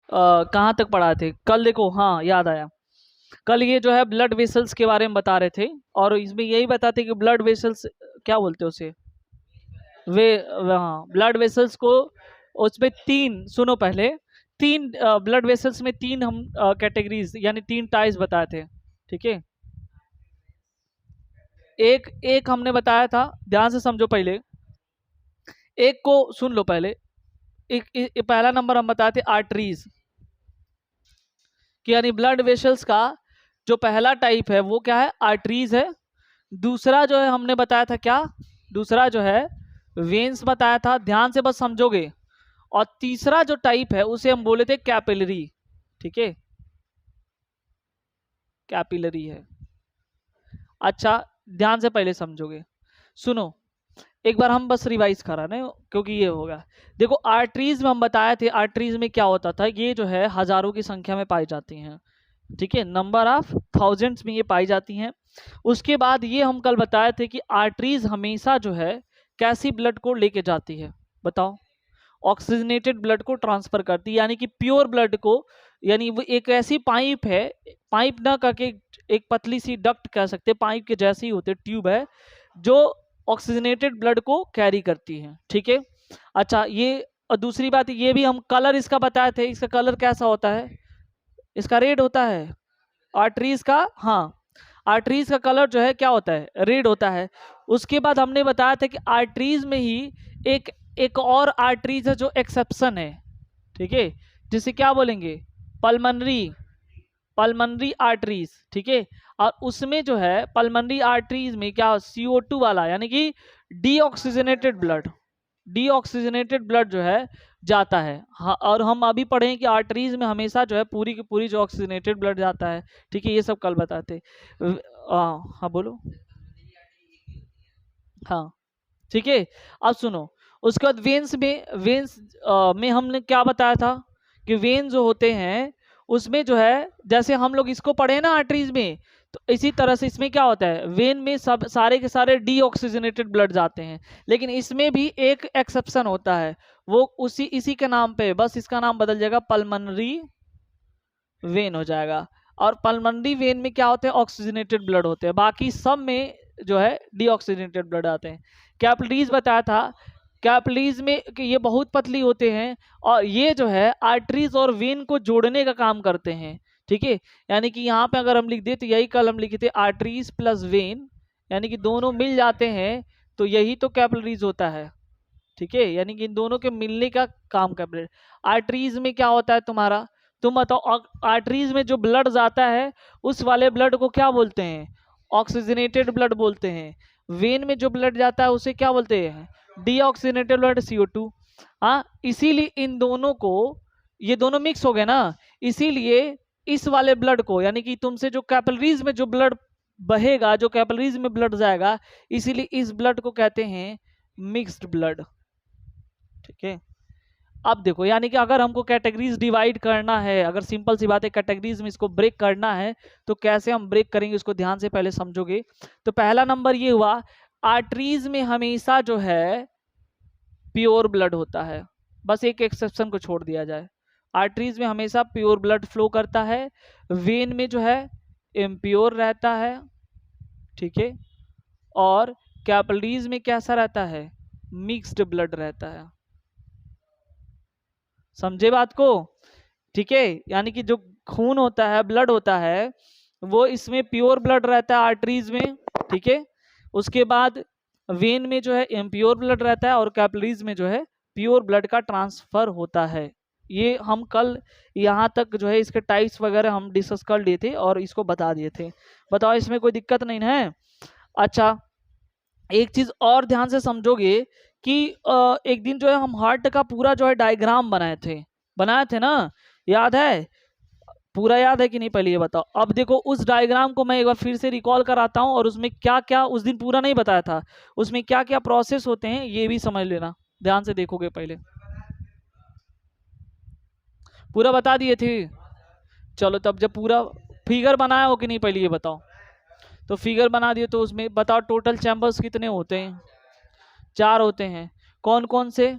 कहाँ तक पढ़ा थे कल, देखो हाँ याद आया। कल ये जो है ब्लड वेसल्स के बारे में बता रहे थे, और इसमें यही बताते कि ब्लड वेसल्स क्या बोलते हैं उसे, हाँ ब्लड वेसल्स को, उसमें तीन, सुनो पहले, तीन ब्लड वेसल्स में तीन हम कैटेगरीज यानी तीन टाइप्स बताए थे, ठीक है। एक एक हमने बताया था, ध्यान से समझो पहले, एक को सुन लो पहले। पहला नंबर हम बताए थे आर्टरीज, कि यानी ब्लड वेसल्स का जो पहला टाइप है वो क्या है, आर्टरीज है। दूसरा जो है हमने बताया था क्या, दूसरा जो है वेन्स बताया था, ध्यान से बस समझोगे। और तीसरा जो टाइप है उसे हम बोले थे कैपिलरी, ठीक है, कैपिलरी है। अच्छा, ध्यान से पहले समझोगे, सुनो एक बार हम बस रिवाइज करा रहे हैं क्योंकि ये होगा। देखो आर्टरीज में हम बताए थे, आर्टरीज में क्या होता था, ये जो है हजारों की संख्या में पाई जाती हैं, ठीक है, नंबर ऑफ थाउजेंड्स में ये पाई जाती हैं। उसके बाद ये हम कल बताए थे कि आर्टरीज हमेशा जो है कैसी ब्लड को लेके जाती है, बताओ, ऑक्सीजनेटेड ब्लड को ट्रांसफर करती है, यानी कि प्योर ब्लड को, यानी वो एक ऐसी पाइप है, पाइप ना करके एक पतली सी डक्ट कह सकते हैं, पाइप के जैसे ही होते, ट्यूब है जो ऑक्सीजनेटेड ब्लड को कैरी करती है, ठीक है। अच्छा ये, और दूसरी बात ये भी हम कलर इसका बताए थे, इसका कलर कैसा होता है, इसका रेड होता है, आर्टरीज का, हाँ आर्टरीज का कलर जो है क्या होता है, रेड होता है। उसके बाद हमने बताया था कि आर्टरीज में ही एक एक और आर्टरीज है जो एक्सेप्शन है, ठीक है, जिसे क्या बोलेंगे, पल्मनरी, पल्मनरी आर्टरीज, ठीक है। और उसमें जो है पल्मनरी आर्टरीज में क्या, CO2 वाला, यानी कि डीऑक्सीजनेटेड ब्लड, डीऑक्सीजनेटेड ब्लड जो है जाता है, हाँ। और हम अभी पढ़े कि आर्टरीज में हमेशा जो है पूरी की पूरी जो ऑक्सीजनेटेड ब्लड जाता है, ठीक है, ये सब कल बताते। हाँ बोलो, हाँ ठीक है। अब सुनो, उसके बाद वेन्स में, वेन्स में हमने क्या बताया था कि वेन जो होते हैं उसमें जो है, जैसे हम लोग इसको पढ़े ना आर्टरीज में, तो इसी तरह से इसमें क्या होता है, वेन में सब सारे के सारे डीऑक्सीजनेटेड ब्लड जाते हैं, लेकिन इसमें भी एक एक्सेप्शन होता है, वो उसी इसी के नाम पे, बस इसका नाम बदल जाएगा, पल्मनरी वेन हो जाएगा। और पल्मनरी वेन में क्या होते हैं, ऑक्सीजनेटेड ब्लड होते हैं, बाकी सब में जो है डीऑक्सीजनेटेड ब्लड आते हैं। कैपिलरीज बताया था, कैपिलरीज में कि ये बहुत पतली होते हैं, और ये जो है आर्टरीज और वेन को जोड़ने का काम करते हैं, ठीक है। यानी कि यहाँ पे अगर हम लिख दे तो यही कल हम लिखे थे, आर्टरीज प्लस वेन, यानी कि दोनों मिल जाते हैं तो यही तो कैपिलरीज होता है, ठीक है, यानी कि इन दोनों के मिलने का काम कैपिलरी। आर्टरीज में क्या होता है तुम्हारा, तुम बताओ, आर्टरीज में जो ब्लड जाता है उस वाले ब्लड को क्या बोलते हैं, ऑक्सीजनेटेड ब्लड बोलते हैं। वेन में जो ब्लड जाता है उसे क्या बोलते हैं, डीऑक्सीजनेटेड ब्लड, CO2। हाँ, इसीलिए इन दोनों को, ये दोनों मिक्स हो गए ना, इसीलिए इस वाले ब्लड को, यानी कि तुमसे जो कैपिलरीज में जो ब्लड बहेगा, जो कैपिलरीज में ब्लड जाएगा, इसीलिए इस ब्लड को कहते हैं मिक्स्ड ब्लड, ठीक है। अब देखो, यानी कि अगर हमको कैटेगरीज डिवाइड करना है, अगर सिंपल सी बात है कैटेगरीज में इसको ब्रेक करना है, तो कैसे हम ब्रेक करेंगे उसको ध्यान से पहले समझोगे। तो पहला नंबर ये हुआ, आर्टरीज में हमेशा जो है प्योर ब्लड होता है, बस एक एक्सेप्शन को छोड़ दिया जाए, आर्टरीज में हमेशा प्योर ब्लड फ्लो करता है, वेन में जो है इम्प्योर रहता है, ठीक है। और कैपिलरीज में कैसा रहता है, मिक्स्ड ब्लड रहता है, समझे बात को, ठीक है। यानी कि जो खून होता है, ब्लड होता है, वो इसमें प्योर ब्लड रहता है आर्टरीज में, ठीक है। उसके बाद वेन में जो है इम्प्योर ब्लड रहता है, और कैपिलरीज में जो है प्योर ब्लड का ट्रांसफर होता है। ये हम कल यहाँ तक जो है इसके टाइप्स वगैरह हम डिस्कस कर लिए थे और इसको बता दिए थे। बताओ इसमें कोई दिक्कत नहीं है। अच्छा, एक चीज और ध्यान से समझोगे कि एक दिन जो है हम हार्ट का पूरा जो है डायग्राम बनाए थे ना, याद है, पूरा याद है कि नहीं, पहले ये बताओ। अब देखो उस डायग्राम को मैं एक बार फिर से रिकॉल कराता हूँ, और उसमें क्या क्या उस दिन पूरा नहीं बताया था, उसमें क्या क्या प्रोसेस होते हैं ये भी समझ लेना, ध्यान से देखोगे पहले। पूरा बता दिए थे, चलो तब जब पूरा फिगर बनाया हो कि नहीं पहले ये बताओ। तो फिगर बना दिए तो उसमें बताओ टोटल चैम्बर्स कितने होते हैं, 4 होते हैं, कौन कौन से,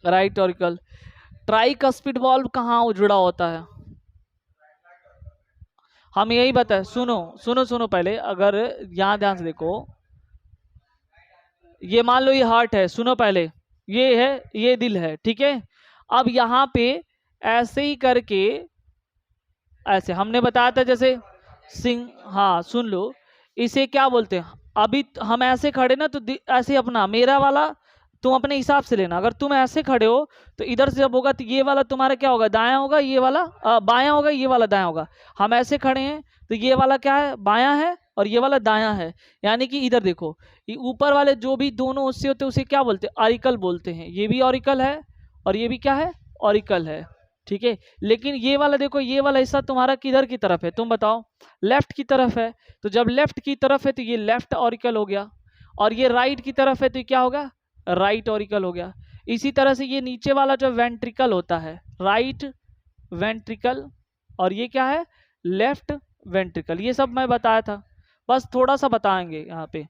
राइट ऑरिकल। ट्राइकस्पिड वॉल्व कहाँ जुड़ा होता है? हम यही बताए, सुनो सुनो सुनो पहले, अगर यहाँ ध्यान से देखो, ये मान लो ये हार्ट है, सुनो पहले, ये है, ये दिल है, ठीक है। अब यहाँ पे ऐसे ही करके, ऐसे हमने बताया था जैसे सिंह, हाँ सुन लो, इसे क्या बोलते हैं? अभी हम ऐसे खड़े ना, तो ऐसे अपना मेरा वाला तुम अपने हिसाब से लेना। अगर तुम ऐसे खड़े हो तो इधर से जब होगा तो ये वाला तुम्हारा क्या होगा, दायां होगा, ये वाला बायां होगा, ये वाला दायां होगा। हम ऐसे खड़े हैं तो ये वाला क्या है, बायां है, और ये वाला दायां है। यानी कि इधर देखो, ये ऊपर वाले जो भी दोनों उससे होते हैं उसे क्या बोलते हैं, ऑरिकल बोलते हैं। ये भी ऑरिकल है और ये भी क्या है, ऑरिकल है, ठीक है। लेकिन ये वाला देखो, ये वाला हिस्सा तुम्हारा किधर की तरफ है, तुम बताओ? लेफ्ट की तरफ है। तो जब लेफ्ट की तरफ है तो ये लेफ्ट ऑरिकल हो गया, और ये राइट की तरफ है तो क्या होगा, राइट ऑरिकल हो गया। इसी तरह से ये नीचे वाला जो वेंट्रिकल होता है, राइट वेंट्रिकल, और ये क्या है, लेफ्ट वेंट्रिकल। ये सब मैं बताया था, बस थोड़ा सा बताएंगे यहाँ पे।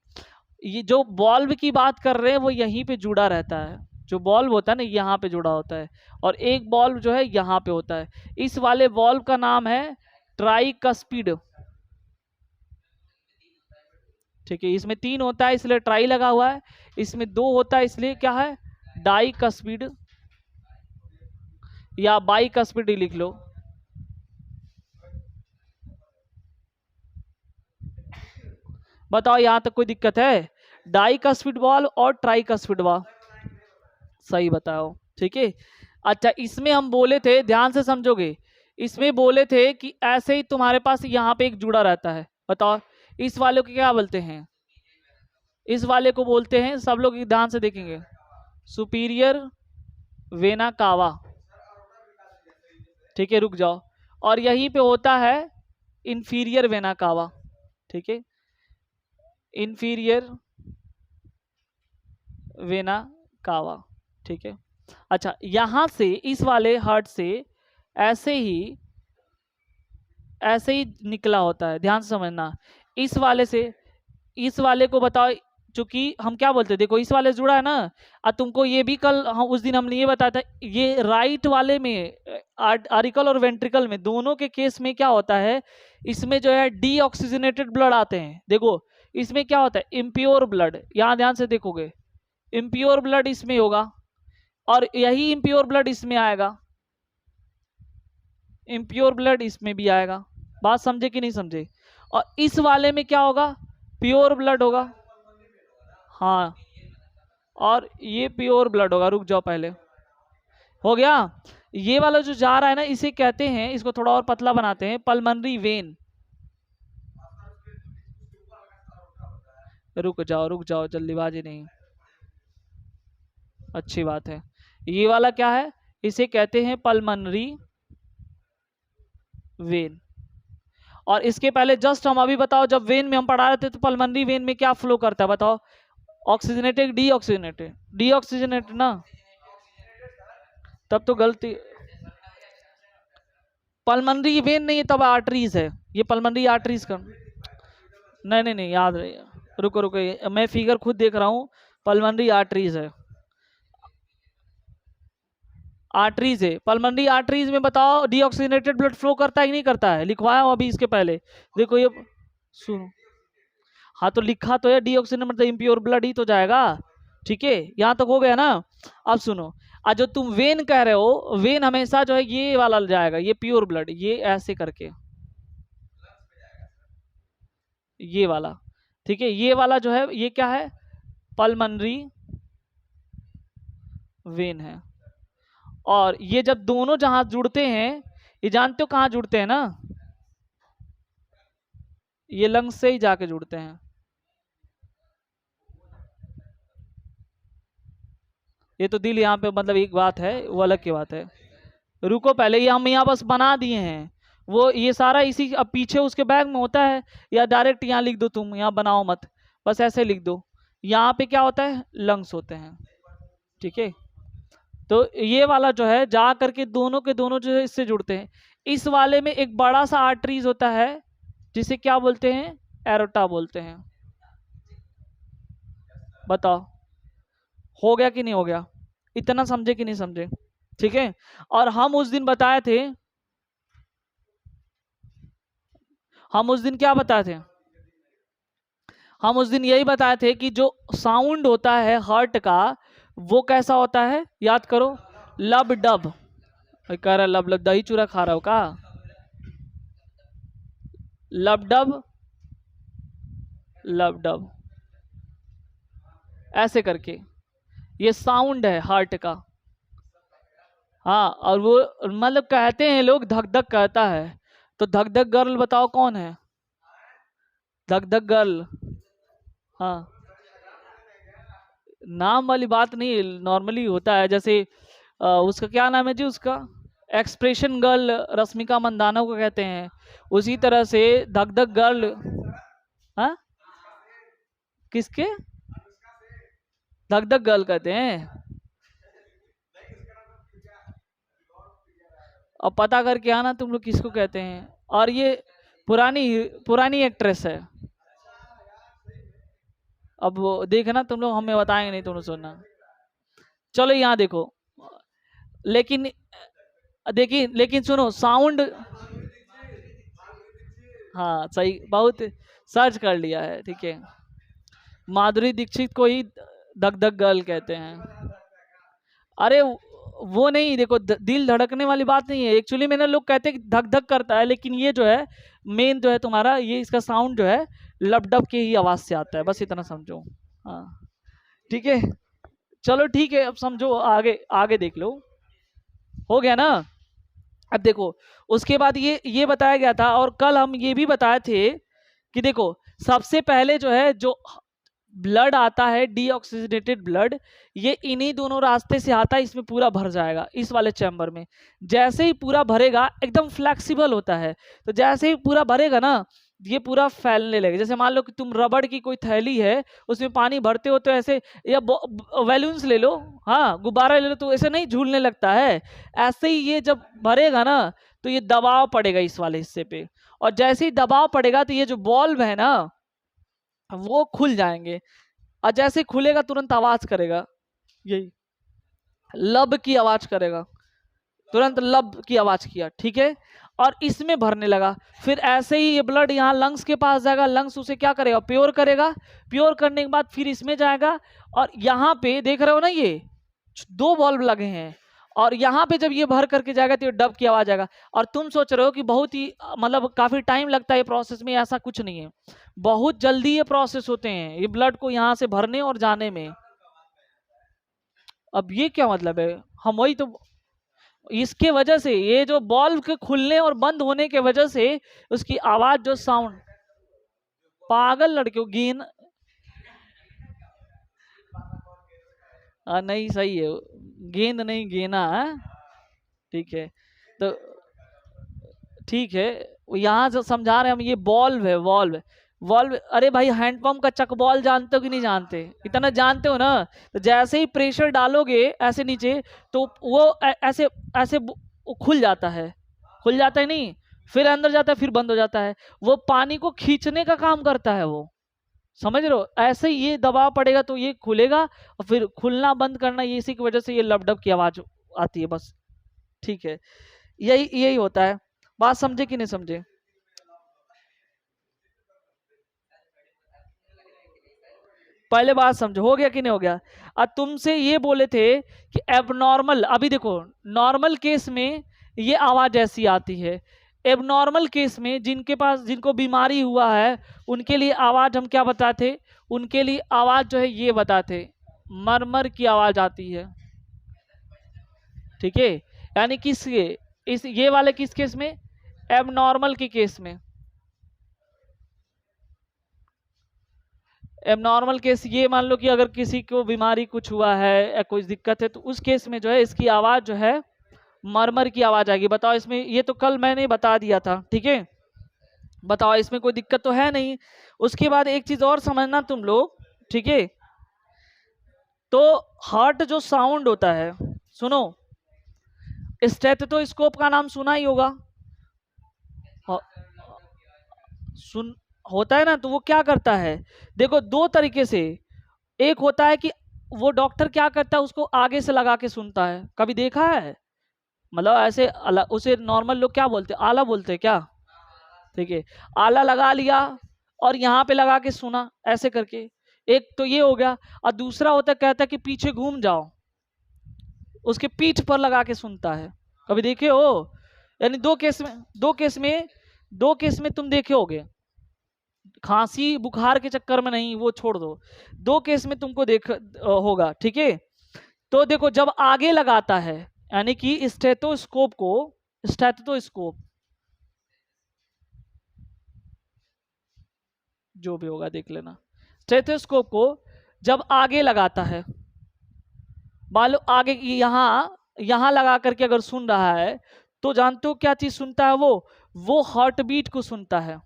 ये जो बॉल्व की बात कर रहे हैं वो यहीं पे जुड़ा रहता है, जो बॉल्व होता है ना यहाँ पे जुड़ा होता है, और एक बॉल्व जो है यहाँ पे होता है। इस वाले बॉल्व का नाम है ट्राइकस्पिड, ठीक है। इसमें 3 होता है इसलिए ट्राई लगा हुआ है, इसमें 2 होता है इसलिए क्या है, डाइकस्पिड, या बाइकस्पिड ही लिख लो। बताओ यहां तक कोई दिक्कत है? डाइकस्पिड बॉल्व और ट्राइकस्पिड बॉल्व, सही बताओ, ठीक है। अच्छा, इसमें हम बोले थे, ध्यान से समझोगे, इसमें बोले थे कि ऐसे ही तुम्हारे पास यहाँ पे एक जुड़ा रहता है। बताओ इस वाले को क्या बोलते हैं? इस वाले को बोलते हैं, सब लोग ध्यान से देखेंगे, सुपीरियर वेना कावा, ठीक है। रुक जाओ, और यहीं पे होता है इंफीरियर वेना कावा, ठीक है, इंफीरियर वेना कावा, ठीक है। अच्छा, यहां से इस वाले हार्ट से ऐसे ही ऐसे ही निकला होता है, ध्यान से समझना। इस वाले से इस वाले को बताओ, चूंकि हम क्या बोलते हैं, देखो इस वाले से जुड़ा है ना। तुमको ये भी कल हम उस दिन हमने ये बताया था, ये राइट वाले में आर्टिकल और वेंट्रिकल में दोनों के केस में क्या होता है, इसमें जो है डीऑक्सीजनेटेड ब्लड आते हैं। देखो इसमें क्या होता है, इम्प्योर ब्लड, यहाँ ध्यान से देखोगे, इम्प्योर ब्लड इसमें होगा, और यही इम्प्योर ब्लड इसमें आएगा, इम्प्योर ब्लड इसमें भी आएगा। बात समझे कि नहीं समझे? और इस वाले में क्या होगा, प्योर ब्लड होगा, हाँ, और ये प्योर ब्लड होगा। रुक जाओ पहले, हो गया। ये वाला जो जा रहा है ना, इसे कहते हैं, इसको थोड़ा और पतला बनाते हैं, पल्मनरी वेन। रुक जाओ जल्दीबाजी नहीं, अच्छी बात है। ये वाला क्या है, इसे कहते हैं पल्मनरी वेन। और इसके पहले जस्ट हम अभी बताओ, जब वेन में हम पढ़ा रहे थे तो पल्मनरी वेन में क्या फ्लो करता है, बताओ? Oxygenated, deoxygenated? डीऑक्सीजनेटेड ना, तब तो गलती, पल्मनरी वेन नहीं है, तब आर्टरीज है, ये पल्मनरी आर्टरीज का, नहीं नहीं नहीं, याद रहे। रुको रुको, मैं फिगर खुद देख रहा हूँ, पल्मनरी आर्टरीज है, आर्टरीज है। पल्मनरी आर्टरीज में बताओ डीऑक्सीजनेटेड ब्लड फ्लो करता है कि नहीं करता है? लिखवाया हूं अभी इसके पहले, देखो ये, सुनो, हाँ तो लिखा तो है, डीऑक्सीजनेटेड मतलब इम्प्योर ब्लड ही तो जाएगा, ठीक है। यहाँ तक हो गया ना? अब सुनो, आज जो तुम वेन कह रहे हो, वेन हमेशा जो है ये वाला जाएगा, ये प्योर ब्लड, ये ऐसे करके, ये वाला, ठीक है। ये वाला जो है ये क्या है, पल्मनरी वेन है। और ये जब दोनों जहां जुड़ते हैं, ये जानते हो कहाँ जुड़ते हैं ना, ये लंग्स से ही जाके जुड़ते हैं। ये तो दिल यहाँ पे मतलब एक बात है, वो अलग की बात है। रुको पहले, ये हम यहाँ बस बना दिए हैं, वो ये सारा इसी अब पीछे उसके बैग में होता है, या डायरेक्ट यहाँ लिख दो, तुम यहाँ बनाओ मत, बस ऐसे लिख दो। यहाँ पे क्या होता है, लंग्स होते हैं, ठीक है। तो ये वाला जो है जा करके दोनों के दोनों जो है इससे जुड़ते हैं। इस वाले में एक बड़ा सा आर्टरीज होता है, जिसे क्या बोलते हैं, एरोटा बोलते हैं। बताओ हो गया कि नहीं हो गया? इतना समझे कि नहीं समझे? ठीक है। और हम उस दिन बताए थे, हम उस दिन क्या बताए थे? हम उस दिन यही बताए थे कि जो साउंड होता है हार्ट का वो कैसा होता है, याद करो, लब डब। कह रहा लब लब, दही चूरा खा रहा हो का? लब डब, लब डब, ऐसे करके ये साउंड है हार्ट का। हाँ, और वो मतलब कहते हैं लोग धक धक कहता है। तो धक धक गर्ल बताओ कौन है? धक धक गर्ल। हाँ, नाम वाली बात नहीं, नॉर्मली होता है। जैसे उसका क्या नाम है जी, उसका एक्सप्रेशन गर्ल रश्मिका मंदाना को कहते हैं, उसी तरह से धक धक गर्ल। हाँ, किसके? धक धक गर्ल कहते हैं। अब पता करके आना तुम लोग किसको कहते हैं। और ये पुरानी पुरानी एक्ट्रेस है। अब वो देखना तुम लोग, हमें बताएंगे नहीं, तुम लोग सुनना। चलो यहाँ देखो, लेकिन देखिए, लेकिन सुनो साउंड। हाँ सही, बहुत सर्च कर लिया है, ठीक है। माधुरी दीक्षित को ही धक धक गर्ल कहते हैं। अरे वो नहीं, देखो दिल धड़कने वाली बात नहीं है एक्चुअली। मैंने लोग कहते हैं कि धक धक करता है, लेकिन ये जो है मेन जो है तुम्हारा, ये इसका साउंड जो है लपडप की ही आवाज से आता है, बस इतना समझो। हाँ, ठीक है। चलो ठीक है, अब समझो, आगे आगे देख लो। हो गया ना? अब देखो, उसके बाद ये बताया गया था, और कल हम ये भी बताए थे कि देखो सबसे पहले जो है, जो ब्लड आता है डीऑक्सीजनेटेड ब्लड, ये इन्हीं दोनों रास्ते से आता है, इसमें पूरा भर जाएगा इस वाले चैम्बर में। जैसे ही पूरा भरेगा, एकदम फ्लेक्सिबल होता है, तो जैसे ही पूरा भरेगा ना, ये पूरा फैलने लगेगा। जैसे मान लो कि तुम रबड़ की कोई थैली है, उसमें पानी भरते हो तो ऐसे, या बैलून्स ले लो, हाँ गुब्बारा ले लो, तो ऐसे नहीं झूलने लगता है। ऐसे ही ये जब भरेगा ना, तो ये दबाव पड़ेगा इस वाले हिस्से पे, और जैसे ही दबाव पड़ेगा तो ये जो बॉल्व है ना, वो खुल जाएंगे। और जैसे खुलेगा तुरंत आवाज करेगा, यही लब की आवाज करेगा, तुरंत लब की आवाज किया, ठीक है। और इसमें भरने लगा। फिर ऐसे ही ये ब्लड यहाँ लंग्स के पास जाएगा, लंग्स उसे क्या करेगा, प्योर करेगा। प्योर करने के बाद फिर इसमें जाएगा, और यहाँ पे देख रहे हो ना, ये दो बल्ब लगे हैं, और यहाँ पे जब ये भर करके जाएगा तो ये डब की आवाज आएगा। और तुम सोच रहे हो कि बहुत ही मतलब काफी टाइम लगता है ये प्रोसेस में, ऐसा कुछ नहीं है, बहुत जल्दी ये प्रोसेस होते हैं, ये ब्लड को यहाँ से भरने और जाने में। अब ये क्या मतलब है, हम वही तो, इसके वजह से ये जो बॉल्व के खुलने और बंद होने के वजह से उसकी आवाज, जो साउंड, पागल लड़कियों गेन, नहीं सही है, गेंद नहीं गेना है, ठीक है। तो ठीक है, यहाँ से समझा रहे हैं हम, ये बॉल्व है, वॉल्व, वॉल्व। अरे भाई, हैंडपंप का चक बॉल जानते हो कि नहीं जानते? इतना जानते हो ना? तो जैसे ही प्रेशर डालोगे ऐसे नीचे, तो वो ऐसे ऐसे वो खुल जाता है, खुल जाता है नहीं, फिर अंदर जाता है, फिर बंद हो जाता है। वो पानी को खींचने का काम करता है वो, समझ रहे हो? ऐसे ही ये दबाव पड़ेगा तो ये खुलेगा, और फिर खुलना बंद करना, ये इसी की वजह से ये लपडप की आवाज आती है, बस। ठीक है, यही यही होता है। बात समझे कि नहीं समझे? पहले बात समझो, हो गया कि नहीं हो गया? अब तुमसे ये बोले थे कि एबनॉर्मल, अभी देखो, नॉर्मल केस में ये आवाज ऐसी आती है। एबनॉर्मल केस में जिनके पास, जिनको बीमारी हुआ है, उनके लिए आवाज हम क्या बताते? उनके लिए आवाज जो है ये बताते, मरमर की आवाज आती है, ठीक है। यानी किस इस ये वाले किस केस में? एबनॉर्मल के केस में। एबनॉर्मल केस ये मान लो कि अगर किसी को बीमारी कुछ हुआ है या कुछ दिक्कत है, तो उस केस में जो है इसकी आवाज जो है मरमर की आवाज आएगी। बताओ इसमें, ये तो कल मैंने बता दिया था, ठीक है। बताओ इसमें कोई दिक्कत तो है नहीं। उसके बाद एक चीज और समझना तुम लोग, ठीक है। तो हार्ट जो साउंड होता है, सुनो, स्टेथोस्कोप का नाम सुना ही होगा। हाँ, सुन, होता है ना, तो वो क्या करता है, देखो दो तरीके से। एक होता है कि वो डॉक्टर क्या करता है, उसको आगे से लगा के सुनता है, कभी देखा है? मतलब ऐसे उसे नॉर्मल लोग क्या बोलते हैं, आला बोलते हैं क्या? ठीक है, आला लगा लिया और यहाँ पे लगा के सुना ऐसे करके, एक तो ये हो गया। और दूसरा होता है, कहता है कि पीछे घूम जाओ, उसके पीठ पर लगा के सुनता है, कभी देखे हो? यानी दो केस में तुम देखे होगे, खांसी बुखार के चक्कर में नहीं, वो छोड़ दो, दो केस में तुमको देख होगा, ठीक है। तो देखो, जब आगे लगाता है, यानी कि स्टेथोस्कोप जो भी होगा देख लेना, स्टेथोस्कोप को जब आगे लगाता है, मान लो आगे यहाँ यहाँ लगा करके अगर सुन रहा है, तो जानते हो क्या चीज सुनता है वो हार्ट बीट को सुनता है,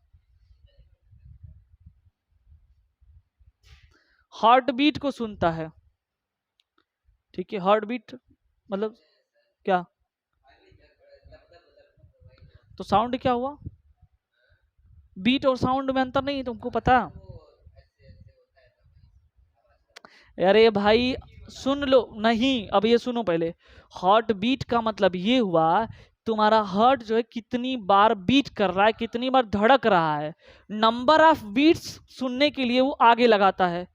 हार्ट बीट को सुनता है, ठीक है। हार्ट बीट मतलब क्या? तो साउंड क्या हुआ? बीट और साउंड में अंतर नहीं है तुमको पता? अरे भाई सुन लो, नहीं अब ये सुनो पहले। हार्ट बीट का मतलब ये हुआ, तुम्हारा हार्ट जो है कितनी बार बीट कर रहा है, कितनी बार धड़क रहा है, नंबर ऑफ बीट्स सुनने के लिए वो आगे लगाता है।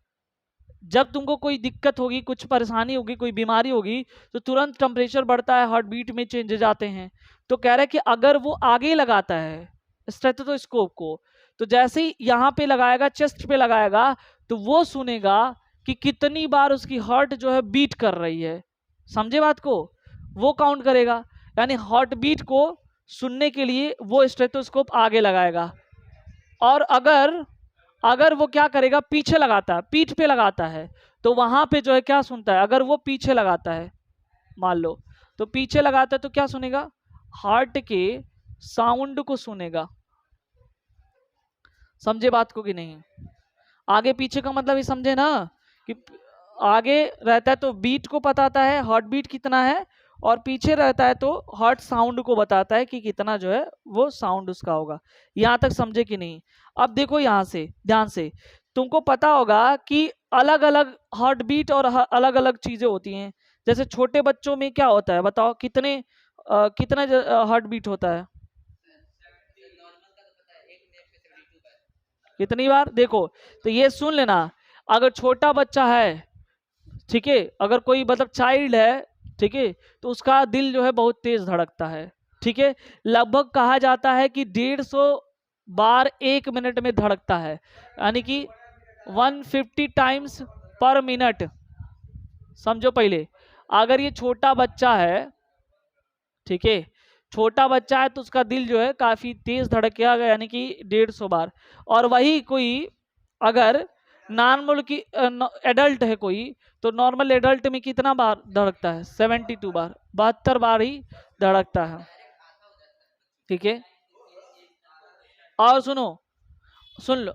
जब तुमको कोई दिक्कत होगी, कुछ परेशानी होगी, कोई बीमारी होगी, तो तुरंत टेम्परेचर बढ़ता है, हार्ट बीट में चेंजेस आते हैं। तो कह रहा है कि अगर वो आगे लगाता है स्टेथोस्कोप को, तो जैसे ही यहाँ पे लगाएगा, चेस्ट पे लगाएगा, तो वो सुनेगा कि कितनी बार उसकी हार्ट जो है बीट कर रही है, समझे बात को? वो काउंट करेगा, यानी हार्ट बीट को सुनने के लिए वो स्टेथोस्कोप आगे लगाएगा। और अगर अगर वो क्या करेगा, पीछे लगाता है, पीठ पे लगाता है, तो वहां पे जो है क्या सुनता है, अगर वो पीछे लगाता है मान लो, तो पीछे लगाता है तो क्या सुनेगा, हार्ट के साउंड को सुनेगा। समझे बात को कि नहीं? आगे पीछे का मतलब ये समझे ना, कि आगे रहता है तो बीट को बताता है, हार्ट बीट कितना है, और पीछे रहता है तो हार्ट साउंड को बताता है कि कितना जो है वो साउंड उसका होगा। यहां तक समझे कि नहीं? अब देखो यहां से ध्यान से, तुमको पता होगा कि अलग अलग हार्ट बीट और अलग अलग चीजें होती हैं। जैसे छोटे बच्चों में क्या होता है बताओ, कितना हार्ट बीट होता है? कितनी बार देखो, तो ये सुन लेना, अगर छोटा बच्चा है, ठीक है, अगर कोई मतलब चाइल्ड है, ठीक है, तो उसका दिल जो है बहुत तेज धड़कता है, ठीक है। लगभग कहा जाता है कि 150 बार 1 मिनट में धड़कता है, यानी कि 150 टाइम्स पर मिनट। समझो पहले, अगर ये छोटा बच्चा है, ठीक है, छोटा बच्चा है, तो उसका दिल जो है काफी तेज धड़केगा, यानी कि 150 बार। और वही कोई अगर नॉर्मल की एडल्ट है कोई, तो नॉर्मल एडल्ट में कितना बार धड़कता है? 72 बार, 72 बार ही धड़कता है, ठीक है। और सुनो, सुन लो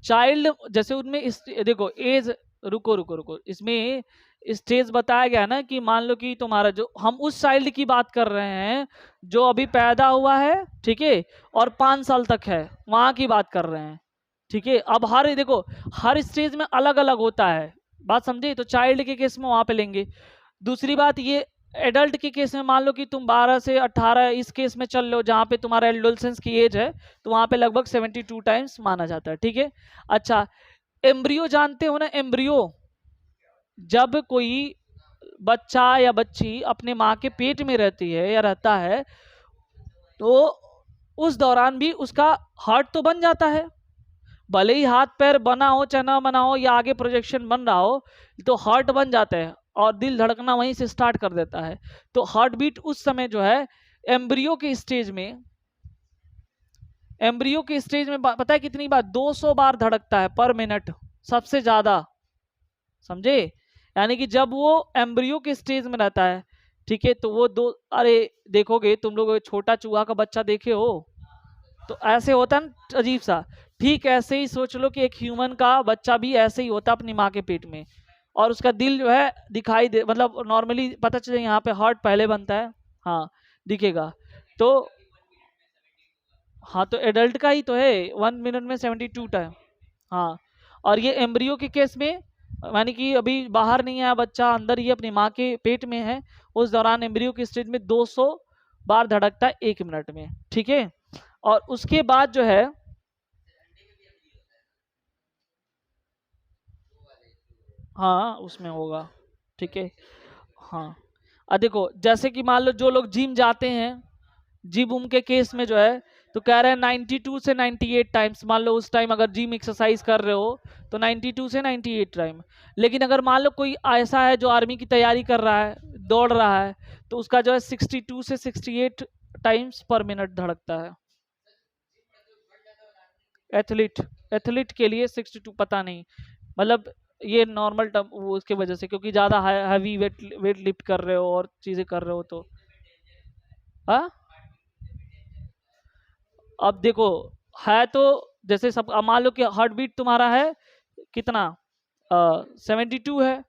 चाइल्ड जैसे उनमें देखो एज, रुको रुको रुको, इसमें स्टेज बताया गया ना, कि मान लो कि तुम्हारा जो, हम उस चाइल्ड की बात कर रहे हैं जो अभी पैदा हुआ है, ठीक है, और 5 साल तक है, वहां की बात कर रहे हैं, ठीक है। अब हर देखो, हर स्टेज में अलग अलग होता है, बात समझे? तो चाइल्ड के केस में वहां पे लेंगे। दूसरी बात ये, एडल्ट के केस में मान लो कि तुम 12 से 18 इस केस में चल लो, जहाँ पे तुम्हारा एडोलसेंस की एज है, तो वहां पे लगभग 72 टाइम्स माना जाता है, ठीक है। अच्छा, एम्ब्रियो जानते हो ना, एम्ब्रियो, जब कोई बच्चा या बच्ची अपने माँ के पेट में रहती है या रहता है, तो उस दौरान भी उसका हार्ट तो बन जाता है, भले ही हाथ पैर बना हो चाहे ना बना हो, या आगे प्रोजेक्शन बन रहा हो, तो हार्ट बन जाता है और दिल धड़कना वहीं से स्टार्ट कर देता है। तो हार्ट बीट उस समय जो है एम्ब्रियो के स्टेज में, पता है कितनी बार? 200 बार धड़कता है पर मिनट, सबसे ज्यादा, समझे? यानी कि जब वो एम्ब्रियो के स्टेज में रहता है, ठीक है, तो वो दो, अरे देखोगे तुम लोग, छोटा चूहा का बच्चा देखे हो, तो ऐसे होता है ना अजीब सा, ठीक ऐसे ही सोच लो कि एक ह्यूमन का बच्चा भी ऐसे ही होता है अपनी माँ के पेट में, और उसका दिल जो है दिखाई दे, मतलब नॉर्मली पता चले यहाँ पे हार्ट पहले बनता है, हाँ दिखेगा। तो हाँ, तो एडल्ट का ही तो है, 1 मिनट में 72 टाइम, हाँ। और ये एम्ब्रियो के केस में यानी कि अभी बाहर नहीं आया बच्चा, अंदर ही अपनी माँ के पेट में है, उस दौरान एम्ब्रियो की स्टेज में 200 बार धड़कता है 1 मिनट में। ठीक है, और उसके बाद जो है हाँ उसमें होगा। ठीक है, हाँ देखो जैसे कि मान लो जो लोग जिम जाते हैं, जिम उम के केस में जो है तो कह रहे हैं 92 से 98 टाइम्स, मान लो उस टाइम अगर जिम एक्सरसाइज कर रहे हो तो 92 से 98 टाइम। लेकिन अगर मान लो कोई ऐसा है जो आर्मी की तैयारी कर रहा है, दौड़ रहा है, तो उसका जो है 62 से 68 टाइम्स पर मिनट धड़कता है। एथलीट, एथलीट के लिए 62 पता नहीं, मतलब ये नॉर्मल टर्म वो उसके वजह से, क्योंकि ज़्यादा हैवी वेट लिफ्ट कर रहे हो और चीज़ें कर रहे हो तो। हाँ अब देखो, है तो जैसे सब, अब मान लो कि हार्ट बीट तुम्हारा है कितना, 72 है,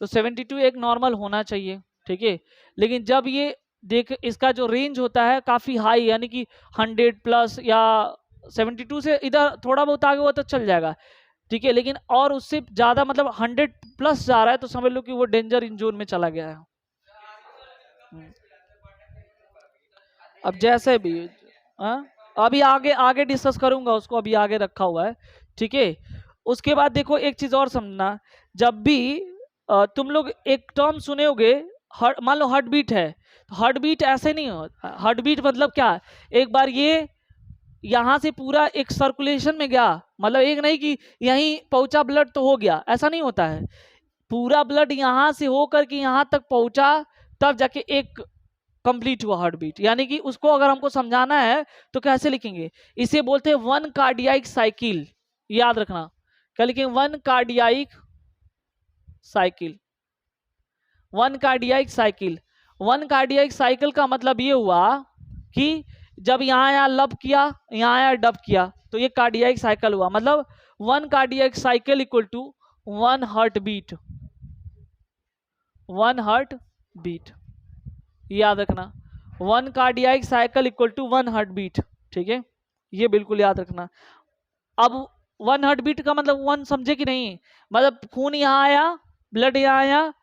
तो 72 एक नॉर्मल होना चाहिए। ठीक है, लेकिन जब ये देख इसका जो रेंज होता है काफ़ी हाई, यानी कि 100 प्लस या 72 से इधर थोड़ा बहुत आगे हुआ तो चल जाएगा। ठीक है, लेकिन और उससे ज़्यादा मतलब 100 प्लस जा रहा है तो समझ लो कि वो डेंजर इन जोन में चला गया है। हम्म। अब जैसे भी हाँ, अभी आगे आगे डिस्कस करूंगा उसको, अभी आगे रखा हुआ है। ठीक है, उसके बाद देखो एक चीज और समझना, जब भी तुम लोग एक टर्म सुने होगे, मान लो हार्ट बीट है, तो हार्ट बीट ऐसे नहीं हो, हार्ट बीट मतलब क्या, एक बार ये यहाँ से पूरा एक सर्कुलेशन में गया, मतलब एक नहीं कि यहीं पहुंचा ब्लड तो हो गया, ऐसा नहीं होता है। पूरा ब्लड यहाँ से होकर के यहाँ तक पहुंचा, तब जाके एक कंप्लीट हुआ हार्ट बीट। यानी कि उसको अगर हमको समझाना है तो कैसे लिखेंगे, इसे बोलते हैं वन कार्डियाइक साइकिल। याद रखना, क्या लिखेंगे, one cardiac cycle. One cardiac cycle, one cardiac cycle का मतलब ये हुआ कि जब यहाँ आया लब किया, यहाँ आया डब किया, तो ये कार्डियाइक साइकिल हुआ। मतलब one cardiac cycle equal to one heartbeat, one heartbeat. याद रखना, one cardiac cycle equal to one heartbeat. ठीक है, ये बिल्कुल याद रखना। अब वन हार्ट बीट का मतलब वन समझे कि नहीं, मतलब खून यहाँ आया, ब्लड यहाँ आया,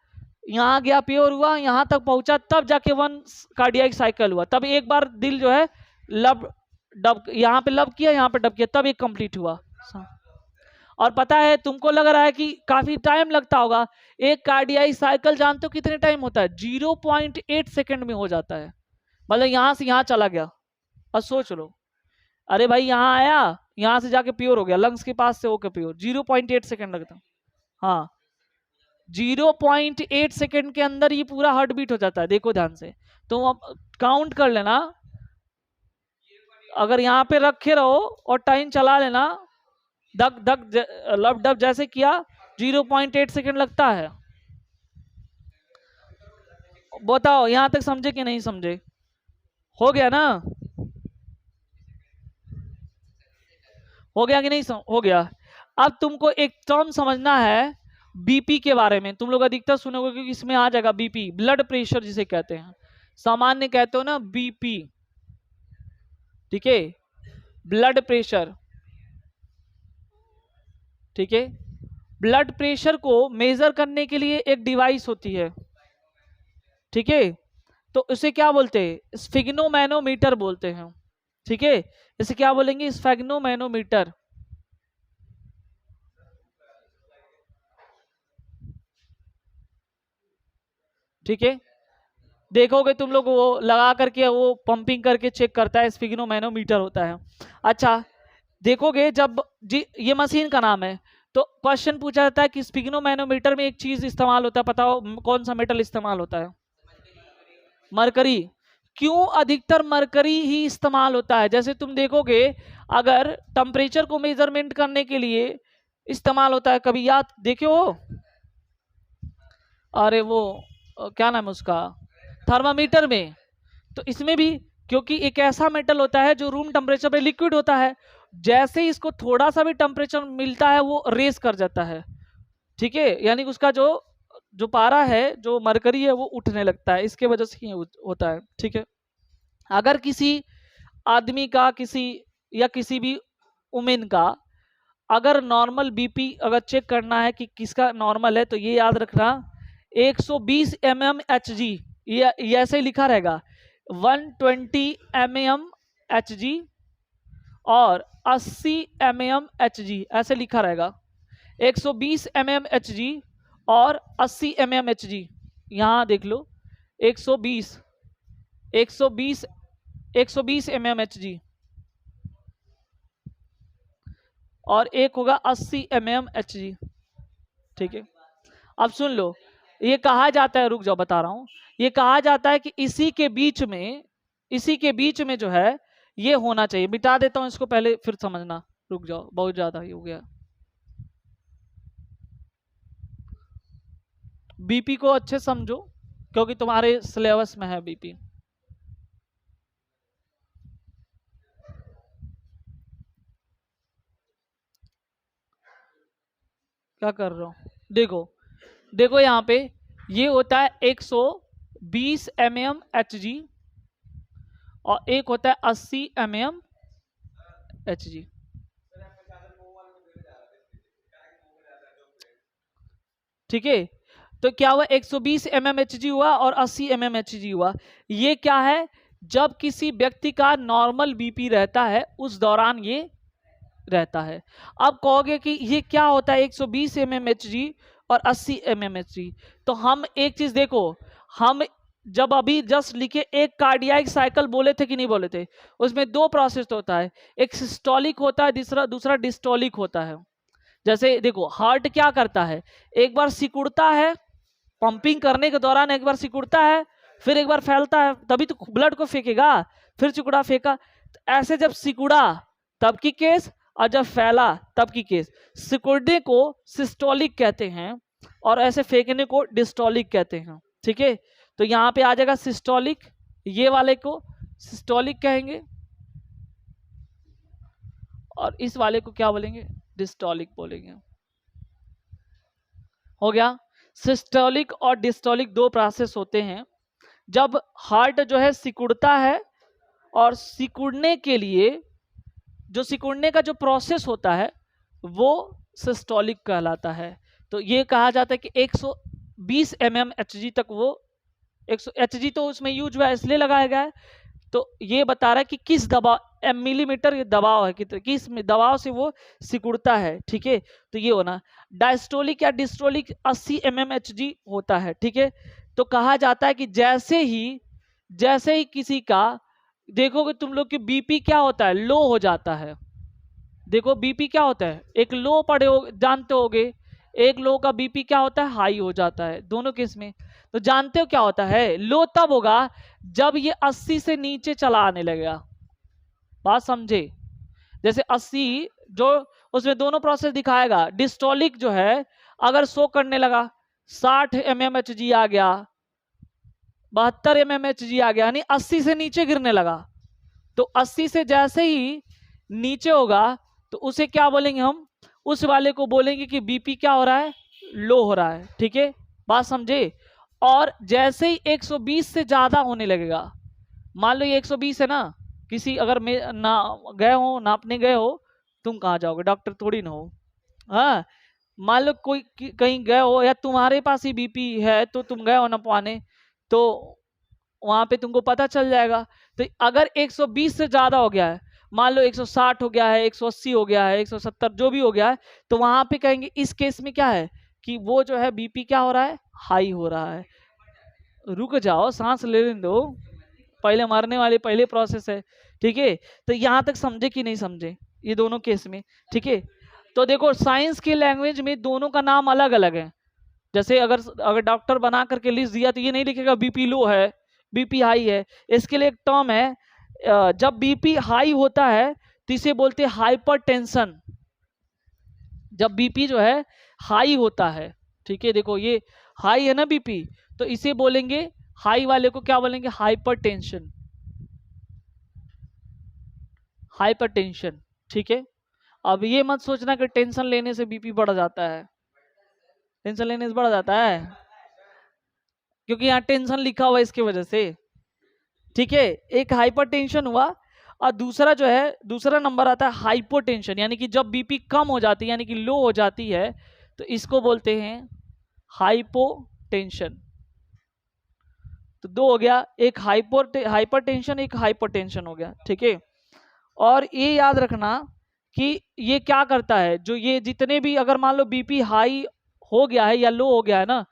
यहाँ गया, प्योर हुआ, यहाँ तक पहुंचा, तब जाके वन कार्डियाइक साइकिल हुआ। तब एक बार दिल जो है लब डब, यहाँ पे लब किया, यहाँ पे डब किया, तब एक कंप्लीट हुआ। और पता है तुमको लग रहा है कि काफी टाइम लगता होगा, एक कार्डियाई साइकिल जानते हो कितने टाइम होता है, 0.8 सेकंड में हो जाता है। मतलब यहां से यहां चला गया, और सोच लो, अरे भाई यहाँ आया, यहाँ से जाके प्योर हो गया, लंग्स के पास से होकर प्योर, 0.8 सेकंड लगता। हाँ 0.8 सेकंड के अंदर ये पूरा हार्ट बीट हो जाता है, देखो ध्यान से। तो अब काउंट कर लेना, अगर यहाँ पे रखे रहो और टाइम चला लेना, धक धक लब डब जैसे किया, 0.8 सेकंड लगता है। बताओ यहां तक समझे कि नहीं समझे, हो गया ना, हो गया कि नहीं हो गया। अब तुमको एक टर्म समझना है बीपी के बारे में, तुम लोग अधिकतर सुनोगे क्योंकि इसमें आ जाएगा बीपी, ब्लड प्रेशर जिसे कहते हैं, सामान्य कहते हो ना बीपी। ठीक है, ब्लड प्रेशर। ठीक है, ब्लड प्रेशर को मेजर करने के लिए एक डिवाइस होती है। ठीक है, तो इसे क्या बोलते हैं, स्फिग्नोमैनोमीटर बोलते हैं। ठीक है, इसे क्या बोलेंगे, स्फिग्नोमैनोमीटर। ठीक है, देखोगे तुम लोग वो लगा करके वो पंपिंग करके चेक करता है, स्फिग्नोमैनोमीटर होता है। अच्छा, देखोगे जब जी ये मशीन का नाम है, तो क्वेश्चन पूछा जाता है कि स्फिग्नोमैनोमीटर में एक चीज इस्तेमाल होता है, पता हो कौन सा मेटल इस्तेमाल होता है, मरकरी। क्यों अधिकतर मरकरी ही इस्तेमाल होता है, जैसे तुम देखोगे अगर टेम्परेचर को मेजरमेंट करने के लिए इस्तेमाल होता है, कभी याद देखे हो, अरे वो क्या नाम है उसका, थर्मामीटर में। तो इसमें भी क्योंकि एक ऐसा मेटल होता है जो रूम टेम्परेचर पे लिक्विड होता है, जैसे ही इसको थोड़ा सा भी टेम्परेचर मिलता है वो रेस कर जाता है। ठीक है, यानी कि उसका जो जो पारा है, जो मरकरी है, वो उठने लगता है, इसके वजह से ही होता है। ठीक है, अगर किसी आदमी का, किसी या किसी भी उमेन का अगर नॉर्मल बीपी अगर चेक करना है कि किसका नॉर्मल है, तो ये याद रखना 120 mmHg, ये ऐसे ही लिखा रहेगा 120 mmHg और 80 mmHg ऐसे लिखा रहेगा। 120 mmHg और 80 mmHg, यहाँ देख लो 120 120 120 mmHg और एक होगा 80 mmHg। ठीक है, अब सुन लो, ये कहा जाता है, रुक जाओ बता रहा हूं, ये कहा जाता है कि इसी के बीच में जो है ये होना चाहिए। मिटा देता हूं इसको पहले, फिर समझना, रुक जाओ बहुत ज्यादा ही हो गया। बीपी को अच्छे समझो क्योंकि तुम्हारे सिलेबस में है बीपी। क्या कर रहे हो, देखो देखो यहाँ पे ये होता है 120 mmHg और एक होता है 80 mmHg। ठीक है, तो क्या हुआ 120 mmHg हुआ और 80 mmHg हुआ। ये क्या है, जब किसी व्यक्ति का नॉर्मल बीपी रहता है उस दौरान ये रहता है। अब कहोगे कि ये क्या होता है 120 mmHg और 80 mmHg, तो हम एक चीज देखो, हम जब अभी जस्ट लिखे एक कार्डियाक साइकिल बोले थे कि नहीं बोले थे, उसमें दो प्रोसेस होता है, एक सिस्टोलिक होता है, दूसरा डिस्टोलिक होता है। जैसे देखो हार्ट क्या करता है, एक बार सिकुड़ता है, पंपिंग करने के दौरान एक बार सिकुड़ता है, फिर एक बार फैलता है, तभी तो ब्लड को फेंकेगा, फिर सिकुड़ा फेंका। ऐसे जब सिकुड़ा तब की केस और जब फैला तब की केस। सिकुड़ने को सिस्टोलिक कहते हैं और ऐसे फेंकने को डिस्टोलिक कहते हैं। ठीक है, तो यहाँ पे आ जाएगा सिस्टोलिक, ये वाले को सिस्टोलिक कहेंगे और इस वाले को क्या बोलेंगे, डिस्टोलिक बोलेंगे। हो गया, सिस्टोलिक और डिस्टोलिक दो प्रोसेस होते हैं। जब हार्ट जो है सिकुड़ता है और सिकुड़ने के लिए जो सिकुड़ने का जो प्रोसेस होता है वो सिस्टोलिक कहलाता है। तो ये कहा जाता है कि 120 mmHg तक वो 100 Hg तो उसमें यूज हुआ इसलिए लगाया गया है। तो ये बता रहा है कि किस दबाव मिलीमीटर ये दबाव है, किस दबाव से वो सिकुड़ता है। ठीक है, तो ये होना। डायस्टोलिक या डिस्टोलिक 80 mmHg होता है। ठीक है, तो कहा जाता है कि जैसे ही किसी का देखोगे तुम लोग कि बीपी क्या होता है, लो हो जाता है। देखो बीपी क्या होता है, एक लो पड़े हो जानते होगे, एक लो का बीपी क्या होता है, हाई हो जाता है दोनों केस में। तो जानते हो क्या होता है, लो तब होगा जब ये 80 से नीचे चला आने लगेगा। बात समझे, जैसे 80 जो उसमें दोनों प्रोसेस दिखाएगा। डिस्टोलिक जो है अगर शो करने लगा 60 mmHg आ गया, 72 mmHg आ गया, यानी 80 से नीचे गिरने लगा, तो 80 से जैसे ही नीचे होगा तो उसे क्या बोलेंगे हम, उस वाले को बोलेंगे कि बीपी क्या हो रहा है, लो हो रहा है। ठीक है, बात समझे। और जैसे ही 120 से ज्यादा होने लगेगा, मान लो ये 120 है ना, किसी अगर ना गए हो नापने गए हो, तुम कहाँ जाओगे, डॉक्टर थोड़ी ना हो। हाँ, मान लो कोई कहीं गए हो या तुम्हारे पास ही बीपी है तो तुम गए हो नपवाने, तो वहां पे तुमको पता चल जाएगा। तो अगर 120 से ज्यादा हो गया है, मान लो 160 हो गया है, 180 हो गया है, 170 जो भी हो गया है, तो वहां पे कहेंगे इस केस में क्या है कि वो जो है बीपी क्या हो रहा है, हाई हो रहा है। रुक जाओ, सांस लेने दो, पहले मरने वाली पहले प्रोसेस है। ठीक है, तो यहां तक समझे कि नहीं समझे ये दोनों केस में। ठीक है, तो देखो साइंस की लैंग्वेज में दोनों का नाम अलग अलग है। जैसे अगर डॉक्टर बना करके लिस्ट दिया तो ये नहीं लिखेगा बीपी लो है, बीपी हाई है। इसके लिए एक टर्म है, जब बीपी हाई होता है तो इसे बोलते हैं हाइपरटेंशन। जब बीपी जो है हाई होता है, ठीक है, देखो ये हाई है ना बीपी, तो इसे बोलेंगे, हाई वाले को क्या बोलेंगे, हाइपरटेंशन, हाइपरटेंशन। ठीक है, अब ये मत सोचना कि टेंशन लेने से बीपी बढ़ जाता है, टेंशन लेने से बढ़ जाता है, क्योंकि यहाँ टेंशन लिखा हुआ है इसकी वजह से। ठीक है, एक हाइपरटेंशन हुआ और दूसरा जो है, दूसरा नंबर आता है हाइपोटेंशन, यानी कि जब बीपी कम हो जाती है यानी कि लो हो जाती है तो इसको बोलते हैं हाइपोटेंशन। तो दो हो गया, एक हाइपरटेंशन, एक हाइपोटेंशन हो गया, ठीक है। और ये याद रखना कि ये क्या करता है, जो ये जितने भी, अगर मान लो बीपी हाई हो गया है या लो हो गया है ना,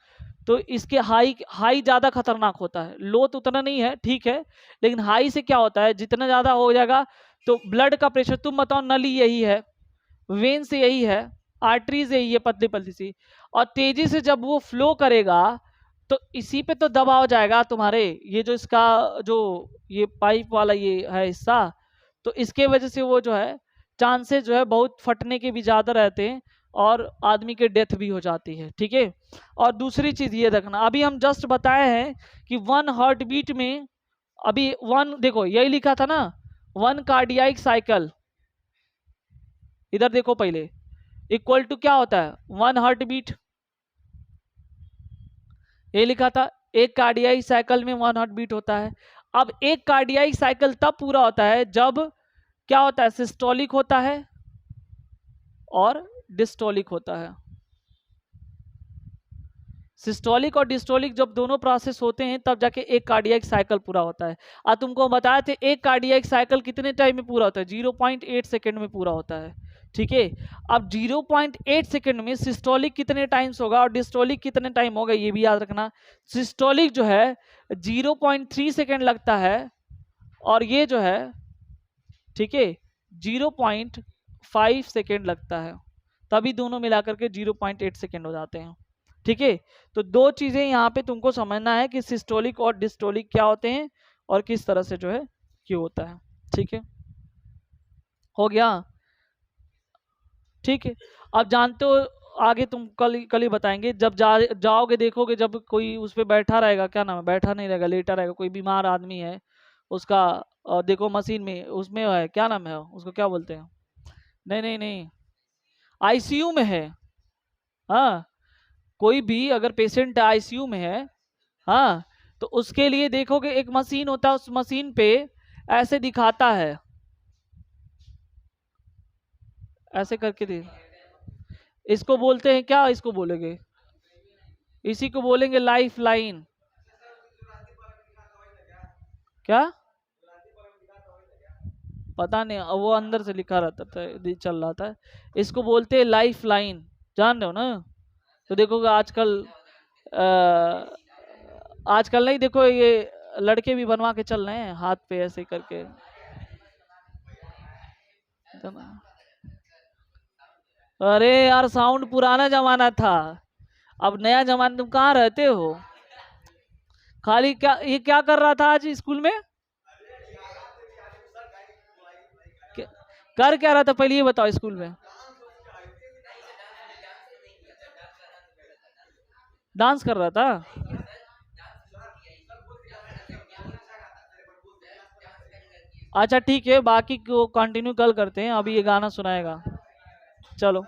तो इसके हाई हाई ज़्यादा खतरनाक होता है, लो तो उतना नहीं है, ठीक है, लेकिन हाई से क्या होता है, जितना ज़्यादा हो जाएगा तो ब्लड का प्रेशर, तुम बताओ नली यही है, वेन से यही है, आर्टरीज यही है पतली पतली सी, और तेजी से जब वो फ्लो करेगा तो इसी पे तो दबाव जाएगा तुम्हारे, ये जो इसका जो ये पाइप वाला ये है हिस्सा, तो इसके वजह से वो जो है चांसेस जो है बहुत फटने के भी ज़्यादा रहते हैं और आदमी के डेथ भी हो जाती है, ठीक है। और दूसरी चीज़ ये रखना, अभी हम जस्ट बताए हैं कि 1 हार्ट बीट में, अभी 1 देखो यही लिखा था ना, 1 कार्डियाक साइकिल, इधर देखो पहले, इक्वल टू क्या होता है 1 हार्ट बीट, ये लिखा था, एक कार्डियाक साइकिल में 1 हार्ट बीट होता है। अब एक कार्डियाक साइकिल तब पूरा होता है जब क्या होता है, सिस्टोलिक होता है और डिस्टोलिक होता है। सिस्टोलिक और डिस्टोलिक जब दोनों प्रोसेस होते हैं तब जाके एक कार्डियक साइकिल पूरा होता है। आज तुमको बताए थे एक कार्डियक साइकिल कितने टाइम में पूरा होता है, 0.8 सेकेंड में पूरा होता है, ठीक है। अब 0.8 सेकेंड में सिस्टोलिक कितने टाइम्स होगा और डिस्टोलिक कितने टाइम होगा ये भी याद रखना। सिस्टोलिक जो है 0.3 सेकेंड लगता है और ये जो है, ठीक है, 0.5 सेकेंड लगता है, तभी दोनों मिलाकर के 0.8 सेकेंड हो जाते हैं, ठीक है। तो दो चीजें यहाँ पे तुमको समझना है कि सिस्टोलिक और डिस्टोलिक क्या होते हैं और किस तरह से जो है क्यों होता है, ठीक है, हो गया, ठीक है। अब जानते हो, आगे तुम कल ही बताएंगे, जब जाओगे देखोगे, जब कोई उस पर बैठा रहेगा, क्या नाम है, बैठा नहीं रहेगा, लेटा रहेगा, कोई बीमार आदमी है उसका, देखो मशीन में उसमें है, क्या नाम है उसको, क्या बोलते हैं, नहीं नहीं नहीं, आईसीयू में है, हाँ, कोई भी अगर पेशेंट आईसीयू में है, हाँ, तो उसके लिए देखोगे एक मशीन होता है, उस मशीन पे ऐसे दिखाता है, ऐसे करके दे, इसको बोलते हैं क्या, इसको बोलेंगे, इसी को बोलेंगे लाइफ लाइन, क्या पता नहीं, वो अंदर से लिखा रहता था, चल रहा था, इसको बोलते हैं लाइफ लाइन, जान रहे हो ना। तो देखोगे आजकल, आजकल नहीं, देखो ये लड़के भी बनवा के चल रहे हैं हाथ पे ऐसे करके, अरे यार साउंड पुराना जमाना था, अब नया जमाना, तुम कहाँ रहते हो, खाली क्या ये क्या कर रहा था आज स्कूल में, कर क्या रहा था पहले ये बताओ स्कूल में, डांस कर रहा था, अच्छा ठीक है, बाकी को कंटिन्यू कल करते हैं, अभी ये गाना सुनाएगा, चलो।